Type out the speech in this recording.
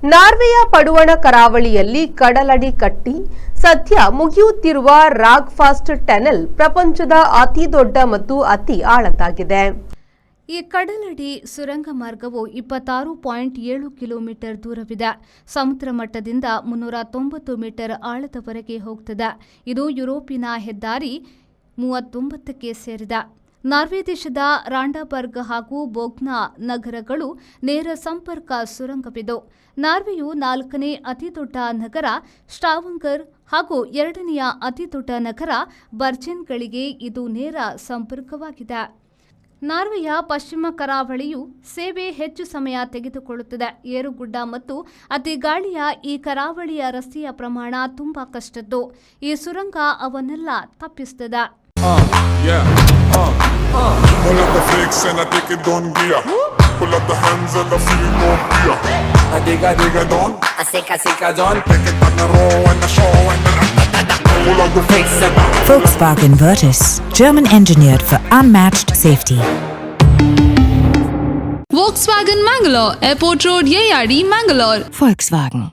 ನಾರ್ವೆಯ ಪಡುವಣ ಕರಾವಳಿಯಲ್ಲಿ ಕಡಲಡಿ ಕಟ್ಟಿ ಸದ್ಯ ಮುಗಿಯುತ್ತಿರುವ ರಾಗ್ ಫಾಸ್ಟ್ ಟನೆಲ್ ಪ್ರಪಂಚದ ಅತಿ ದೊಡ್ಡ ಮತ್ತು ಅತಿ ಆಳದ್ದಾಗಿದೆ. ಈ ಕಡಲಡಿ ಸುರಂಗ ಮಾರ್ಗವು 26.7 ಕಿಲೋಮೀಟರ್ ದೂರವಿದೆ. ಸಮುದ್ರ ಮಟ್ಟದಿಂದ 390 ಮೀಟರ್ ಆಳದವರೆಗೆ ಹೋಗುತ್ತದೆ. ಇದು ಯುರೋಪಿನ ಹೆದ್ದಾರಿ 39ಕ್ಕೆ ಸೇರಿದೆ. ನಾರ್ವೆ ದೇಶದ ರಾಂಡಬರ್ಗ್ ಹಾಗೂ ಬೋಗ್ನಾ ನಗರಗಳು ನೇರ ಸಂಪರ್ಕ ಸುರಂಗವಿದು. ನಾರ್ವೆಯು 4ನೇ ಅತಿದೊಡ್ಡ ನಗರ ಸ್ಟಾವಂಗರ್ ಹಾಗೂ 2ನೆಯ ಅತಿದೊಡ್ಡ ನಗರ ಬರ್ಜೆನ್ಗಳಿಗೆ ಇದು ನೇರ ಸಂಪರ್ಕವಾಗಿದೆ. ನಾರ್ವೆಯ ಪಶ್ಚಿಮ ಕರಾವಳಿಯು ಸೇವೆ ಹೆಚ್ಚು ಸಮಯ ತೆಗೆದುಕೊಳ್ಳುತ್ತದೆ. ಏರುಗುಡ್ಡ ಮತ್ತು ಅತಿ ಗಾಳಿಯ ಈ ಕರಾವಳಿಯ ರಸ್ತೆಯ ಪ್ರಮಾಣ ತುಂಬಾ ಕಷ್ಟದ್ದು. ಈ ಸುರಂಗ ಅವನ್ನೆಲ್ಲ ತಪ್ಪಿಸುತ್ತದೆ. Pull up the flicks and I take it on gear. Pull up the hands and I feel no fear. I dig a don. I sick a don. Take it on the row and the show and the pull up the flicks and Volkswagen Virtus, German engineered for unmatched safety. Volkswagen Mangalore, Airport Road, Yeyadi, Mangalore. Volkswagen.